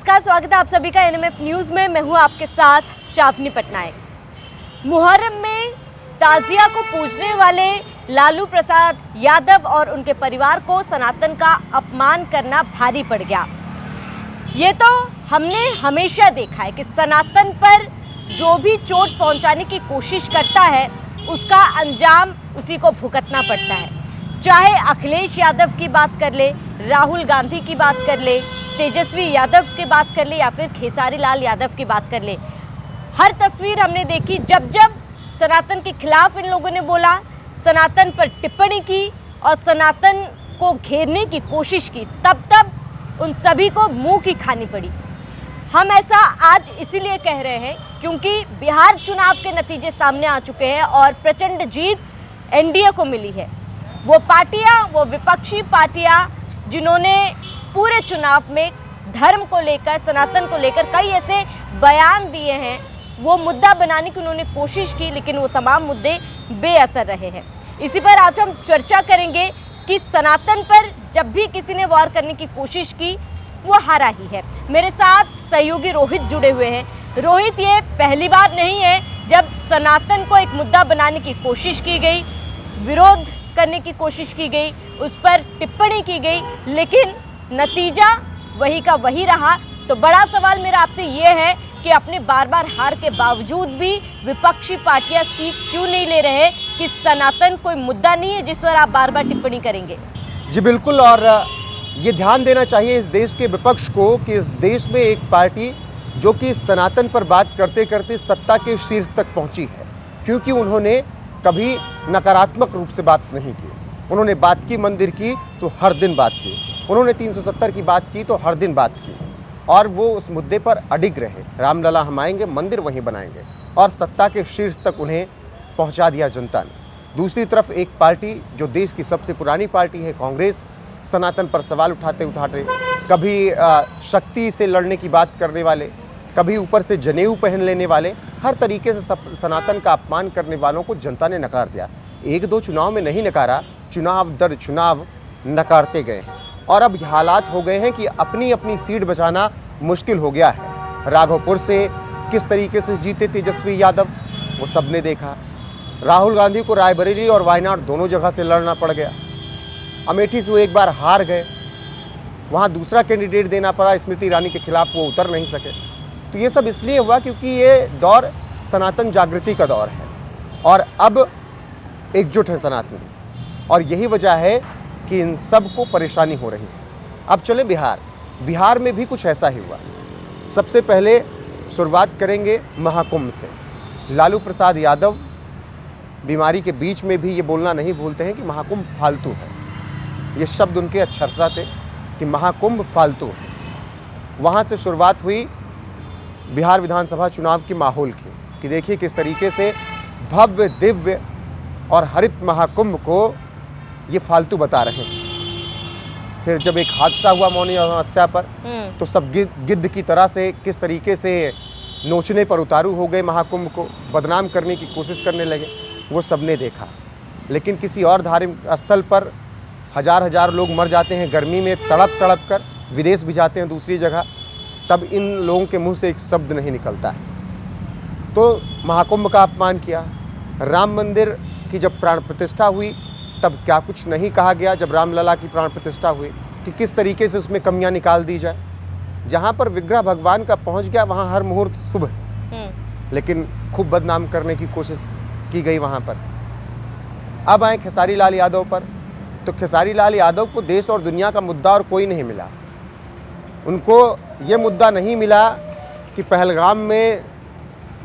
नमस्कार, स्वागत है आप सभी का एनएमएफ न्यूज़ में। मैं हूं आपके साथ शाफनी पटनायक। मुहर्रम में ताजिया को पूजने वाले लालू प्रसाद यादव और उनके परिवार को सनातन का अपमान करना भारी पड़ गया। ये तो हमने हमेशा देखा है कि सनातन पर जो भी चोट पहुंचाने की कोशिश करता है उसका अंजाम उसी को भुगतना पड़ता है। चाहे अखिलेश यादव की बात कर ले, राहुल गांधी की बात कर ले, तेजस्वी यादव की बात कर ले या फिर खेसारी लाल यादव की बात कर ले। हर तस्वीर हमने देखी जब जब सनातन के खिलाफ इन लोगों ने बोला, सनातन पर टिप्पणी की और सनातन को घेरने की कोशिश की, तब तब उन सभी को मुंह की खानी पड़ी। हम ऐसा आज इसीलिए कह रहे हैं क्योंकि बिहार चुनाव के नतीजे सामने आ चुके हैं और प्रचंड जीत एनडीए को मिली है। वो पार्टियां, वो विपक्षी पार्टियां जिन्होंने पूरे चुनाव में धर्म को लेकर, सनातन को लेकर कई ऐसे बयान दिए हैं, वो मुद्दा बनाने की उन्होंने कोशिश की, लेकिन वो तमाम मुद्दे बेअसर रहे हैं। इसी पर आज हम चर्चा करेंगे कि सनातन पर जब भी किसी ने वार करने की कोशिश की वो हारा ही है। मेरे साथ सहयोगी रोहित जुड़े हुए हैं। रोहित, ये पहली बार नहीं है जब सनातन को एक मुद्दा बनाने की कोशिश की गई, विरोध करने की कोशिश की गई, उस पर टिप्पणी की गई, लेकिन नतीजा वही का वही रहा। तो बड़ा सवाल मेरा आपसे ये है कि अपने बार बार हार के बावजूद भी विपक्षी पार्टियां सीख क्यों नहीं ले रहे कि सनातन कोई मुद्दा नहीं है जिस पर आप बार बार टिप्पणी करेंगे। जी बिल्कुल, और ये ध्यान देना चाहिए इस देश के विपक्ष को कि इस देश में एक पार्टी जो कि सनातन पर बात करते करते सत्ता के शीर्ष तक पहुंची है, क्योंकि उन्होंने कभी नकारात्मक रूप से बात नहीं की। उन्होंने बात की मंदिर की तो हर दिन बात की, उन्होंने 370 की बात की तो हर दिन बात की, और वो उस मुद्दे पर अडिग रहे। रामलला हम आएंगे, मंदिर वहीं बनाएंगे, और सत्ता के शीर्ष तक उन्हें पहुंचा दिया जनता ने। दूसरी तरफ एक पार्टी जो देश की सबसे पुरानी पार्टी है कांग्रेस, सनातन पर सवाल उठाते उठाते कभी शक्ति से लड़ने की बात करने वाले, कभी ऊपर से जनेऊ पहन लेने वाले, हर तरीके से सनातन का अपमान करने वालों को जनता ने नकार दिया। एक दो चुनाव में नहीं नकारा, चुनाव दर चुनाव नकारते गए हैं, और अब हालात हो गए हैं कि अपनी अपनी सीट बचाना मुश्किल हो गया है। राघोपुर से किस तरीके से जीते तेजस्वी यादव वो सबने देखा। राहुल गांधी को रायबरेली और वायनाड दोनों जगह से लड़ना पड़ गया। अमेठी से वो एक बार हार गए, वहाँ दूसरा कैंडिडेट देना पड़ा, स्मृति ईरानी के खिलाफ वो उतर नहीं सके। तो ये सब इसलिए हुआ क्योंकि ये दौर सनातन जागृति का दौर है और अब एकजुट है सनातनी, और यही वजह है कि इन सब को परेशानी हो रही है। अब चले बिहार में भी कुछ ऐसा ही हुआ। सबसे पहले शुरुआत करेंगे महाकुंभ से। लालू प्रसाद यादव बीमारी के बीच में भी ये बोलना नहीं भूलते हैं कि महाकुंभ फालतू है। ये शब्द उनके अक्षरशः थे कि महाकुंभ फालतू है। वहाँ से शुरुआत हुई बिहार विधानसभा चुनाव के माहौल की, कि देखिए किस तरीके से भव्य, दिव्य और हरित महाकुंभ को ये फालतू बता रहे हैं। फिर जब एक हादसा हुआ मौनी अमावस्या पर, तो सब गिद्ध की तरह से किस तरीके से नोचने पर उतारू हो गए, महाकुंभ को बदनाम करने की कोशिश करने लगे, वो सबने देखा। लेकिन किसी और धार्मिक स्थल पर हजार हजार लोग मर जाते हैं गर्मी में तड़प तड़प कर, विदेश भी जाते हैं दूसरी जगह, तब इन लोगों के मुंह से एक शब्द नहीं निकलता है। तो महाकुंभ का अपमान किया। राम मंदिर की जब प्राण प्रतिष्ठा हुई तब क्या कुछ नहीं कहा गया, जब रामलला की प्राण प्रतिष्ठा हुई, कि किस तरीके से उसमें कमियां निकाल दी जाए। जहां पर विग्रह भगवान का पहुंच गया वहां हर मुहूर्त शुभ है, लेकिन खूब बदनाम करने की कोशिश की गई वहां पर। अब आए खेसारी लाल यादव पर, तो खेसारी लाल यादव को देश और दुनिया का मुद्दा और कोई नहीं मिला। उनको ये मुद्दा नहीं मिला कि पहलगाम में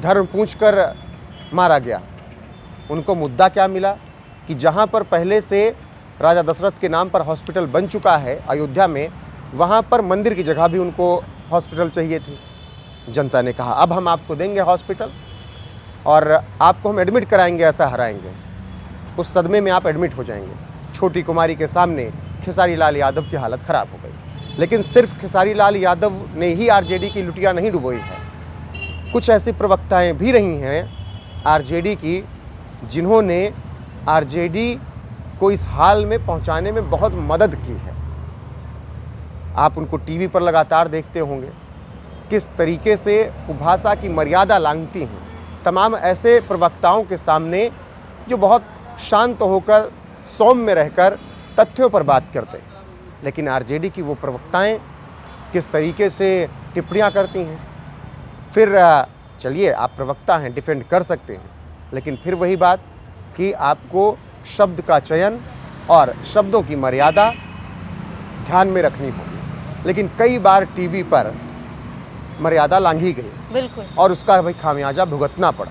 धर्म पूछ कर मारा गया। उनको मुद्दा क्या मिला कि जहां पर पहले से राजा दशरथ के नाम पर हॉस्पिटल बन चुका है अयोध्या में, वहां पर मंदिर की जगह भी उनको हॉस्पिटल चाहिए थी। जनता ने कहा अब हम आपको देंगे हॉस्पिटल और आपको हम एडमिट कराएंगे, ऐसा हराएंगे। उस सदमे में आप एडमिट हो जाएंगे। छोटी कुमारी के सामने खेसारी लाल यादव की हालत ख़राब हो गई। लेकिन सिर्फ खेसारी लाल यादव ने ही आरजेडी की लुटिया नहीं डुबोई है। कुछ ऐसी प्रवक्ताएं भी रही हैं आरजेडी की जिन्होंने आरजेडी को इस हाल में पहुंचाने में बहुत मदद की है। आप उनको टीवी पर लगातार देखते होंगे किस तरीके से वो भाषा की मर्यादा लांघती हैं, तमाम ऐसे प्रवक्ताओं के सामने जो बहुत शांत होकर सौम्य रहकर तथ्यों पर बात करते हैं। लेकिन आरजेडी की वो प्रवक्ताएं किस तरीके से टिप्पणियां करती हैं। फिर चलिए, आप प्रवक्ता हैं, डिफेंड कर सकते हैं, लेकिन फिर वही बात कि आपको शब्द का चयन और शब्दों की मर्यादा ध्यान में रखनी होगी। लेकिन कई बार टीवी पर मर्यादा लांघी गई, बिल्कुल, और उसका भाई खामियाजा भुगतना पड़ा।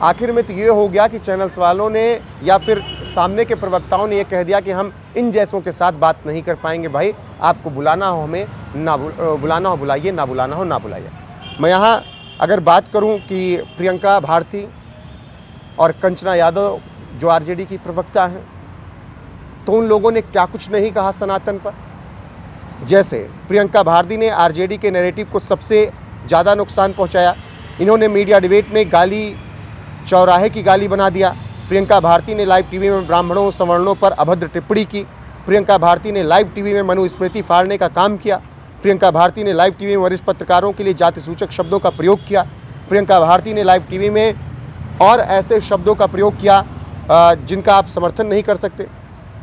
आखिर में तो ये हो गया कि चैनल्स वालों ने या फिर सामने के प्रवक्ताओं ने ये कह दिया कि हम इन जैसों के साथ बात नहीं कर पाएंगे। भाई, आपको बुलाना हो हमें ना बुलाना हो बुलाइए, ना बुलाना हो ना बुलाइए। मैं यहाँ अगर बात करूँ कि प्रियंका भारती और कंचना यादव जो आरजेडी की प्रवक्ता हैं, तो उन लोगों ने क्या कुछ नहीं कहा सनातन पर। जैसे प्रियंका भारती ने आरजेडी के नैरेटिव को सबसे ज़्यादा नुकसान पहुंचाया। इन्होंने मीडिया डिबेट में गाली चौराहे की गाली बना दिया। प्रियंका भारती ने लाइव टीवी में ब्राह्मणों सवर्णों पर अभद्र टिप्पणी की। प्रियंका भारती ने लाइव टीवी में मनुस्मृति फाड़ने का काम किया। प्रियंका भारती ने लाइव टीवी में वरिष्ठ पत्रकारों के लिए जाति सूचक शब्दों का प्रयोग किया। प्रियंका भारती ने लाइव टीवी में और ऐसे शब्दों का प्रयोग किया जिनका आप समर्थन नहीं कर सकते।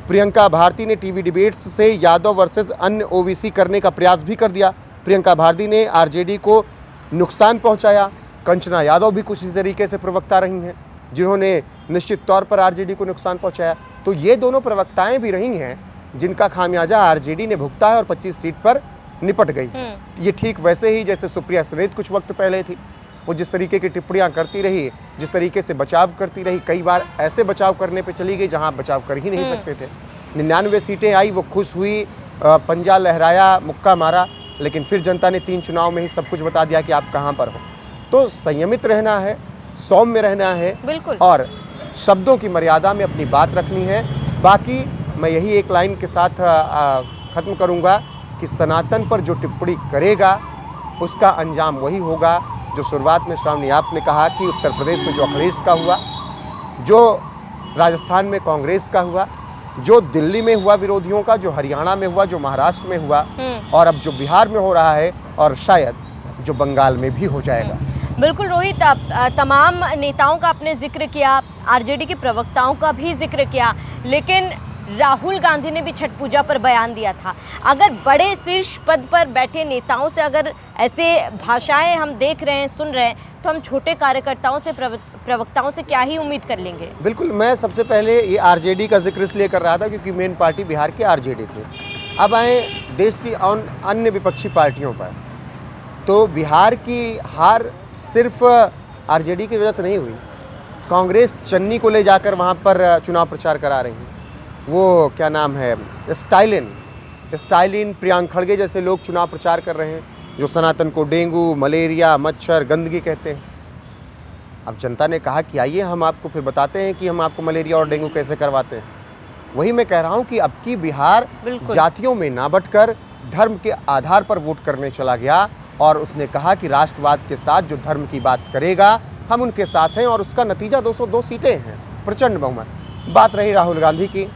प्रियंका भारती ने टीवी डिबेट्स से यादव वर्सेस अन्य ओबीसी करने का प्रयास भी कर दिया। प्रियंका भारती ने आरजेडी को नुकसान पहुंचाया। कंचना यादव भी कुछ इस तरीके से प्रवक्ता रही हैं जिन्होंने निश्चित तौर पर आरजेडी को नुकसान पहुंचाया। तो ये दोनों प्रवक्ताएं भी रही हैं जिनका खामियाजा आरजेडी ने भुगता है और 25 सीट पर निपट गई। ये ठीक वैसे ही जैसे सुप्रिया सुलेद कुछ वक्त पहले थी। वो जिस तरीके की टिप्पणियां करती रही, जिस तरीके से बचाव करती रही, कई बार ऐसे बचाव करने पे चली गई जहां बचाव कर ही नहीं सकते थे। 99 सीटें आई, वो खुश हुई, पंजा लहराया, मुक्का मारा, लेकिन फिर जनता ने 3 चुनाव में ही सब कुछ बता दिया कि आप कहाँ पर हो। तो संयमित रहना है, सौम्य रहना है, बिल्कुल, और शब्दों की मर्यादा में अपनी बात रखनी है। बाकी मैं यही एक लाइन के साथ ख़त्म करूँगा कि सनातन पर जो टिप्पणी करेगा उसका अंजाम वही होगा जो शुरुआत में श्रावणी आपने कहा कि उत्तर प्रदेश में जो अखिलेश का हुआ, जो राजस्थान में कांग्रेस का हुआ, जो दिल्ली में हुआ विरोधियों का, जो हरियाणा में हुआ, जो महाराष्ट्र में हुआ, और अब जो बिहार में हो रहा है, और शायद जो बंगाल में भी हो जाएगा। बिल्कुल रोहित, तमाम नेताओं का आपने जिक्र किया, आरजेडी के प्रवक्ताओं का भी जिक्र किया, लेकिन राहुल गांधी ने भी छठ पूजा पर बयान दिया था। अगर बड़े शीर्ष पद पर बैठे नेताओं से अगर ऐसे भाषाएं हम देख रहे हैं, सुन रहे हैं, तो हम छोटे कार्यकर्ताओं से, प्रवक्ताओं से क्या ही उम्मीद कर लेंगे। बिल्कुल, मैं सबसे पहले ये आरजेडी का जिक्र इसलिए कर रहा था क्योंकि मेन पार्टी बिहार की आरजेडी थी। अब आए देश की अन्य विपक्षी पार्टियों पर, तो बिहार की हार सिर्फ आरजेडी की वजह से नहीं हुई। कांग्रेस चन्नी को ले जाकर वहाँ पर चुनाव प्रचार करा रही है। वो क्या नाम है, स्टालिन प्रियंका खड़गे जैसे लोग चुनाव प्रचार कर रहे हैं जो सनातन को डेंगू, मलेरिया, मच्छर, गंदगी कहते हैं। अब जनता ने कहा कि आइए हम आपको फिर बताते हैं कि हम आपको मलेरिया और डेंगू कैसे करवाते हैं। वही मैं कह रहा हूँ कि अब की बिहार जातियों में ना बंटकर धर्म के आधार पर वोट करने चला गया, और उसने कहा कि राष्ट्रवाद के साथ जो धर्म की बात करेगा हम उनके साथ हैं, और उसका नतीजा 202 सीटें हैं, प्रचंड बहुमत। बात रही राहुल गांधी की,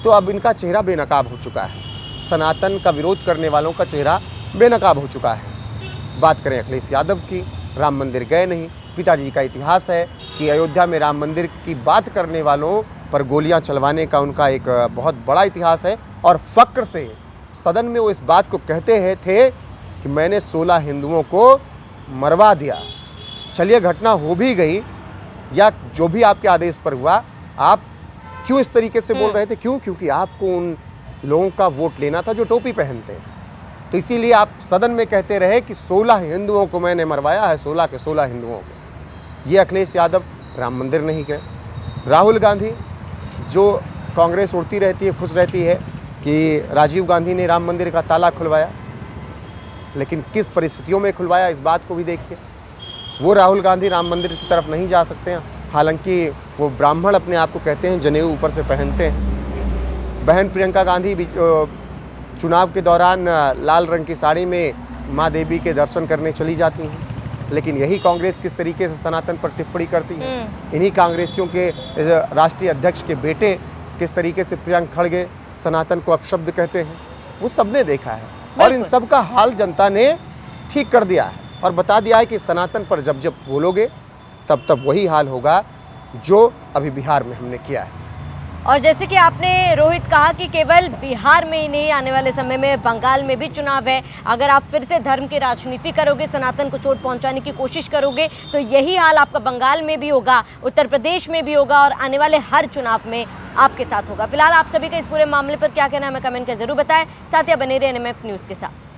तो अब इनका चेहरा बेनकाब हो चुका है। सनातन का विरोध करने वालों का चेहरा बेनकाब हो चुका है। बात करें अखिलेश यादव की, राम मंदिर गए नहीं। पिताजी का इतिहास है कि अयोध्या में राम मंदिर की बात करने वालों पर गोलियां चलवाने का उनका एक बहुत बड़ा इतिहास है, और फ़क्र से सदन में वो इस बात को कहते थे कि मैंने 16 हिंदुओं को मरवा दिया। चलिए, घटना हो भी गई, या जो भी आपके आदेश पर हुआ, आप क्यों इस तरीके से बोल रहे थे? क्यों? क्योंकि आपको उन लोगों का वोट लेना था जो टोपी पहनते हैं। तो इसीलिए आप सदन में कहते रहे कि 16 हिंदुओं को मैंने मरवाया है, 16 के 16 हिंदुओं को। ये अखिलेश यादव राम मंदिर नहीं गए। राहुल गांधी, जो कांग्रेस उड़ती रहती है, खुश रहती है कि राजीव गांधी ने राम मंदिर का ताला खुलवाया, लेकिन किस परिस्थितियों में खुलवाया इस बात को भी देखिए। वो राहुल गांधी राम मंदिर की तरफ नहीं जा सकते हैं, हालांकि वो ब्राह्मण अपने आप को कहते हैं, जनेऊ ऊपर से पहनते हैं। बहन प्रियंका गांधी भी चुनाव के दौरान लाल रंग की साड़ी में माँ देवी के दर्शन करने चली जाती हैं, लेकिन यही कांग्रेस किस तरीके से सनातन पर टिप्पणी करती है। इन्हीं कांग्रेसियों के राष्ट्रीय अध्यक्ष के बेटे किस तरीके से प्रियंका खड़गे सनातन को अपशब्द कहते हैं, वो सबने देखा है, और इन सब का हाल जनता ने ठीक कर दिया है। और बता दिया है कि सनातन पर जब जब बोलोगे तब तब वही हाल होगा जो अभी बिहार में हमने किया है। और जैसे कि आपने रोहित कहा कि केवल बिहार में ही नहीं, आने वाले समय में बंगाल में भी चुनाव है। अगर आप फिर से धर्म की राजनीति करोगे, सनातन को चोट पहुंचाने की कोशिश करोगे, तो यही हाल आपका बंगाल में भी होगा, उत्तर प्रदेश में भी होगा और आने वाले हर चुनाव में आपके साथ होगा। फिलहाल आप सभी का इस पूरे मामले पर क्या कहना है, हमें कमेंट कर जरूर बताएं। साथ ही बने रहिए NMF न्यूज़ के साथ।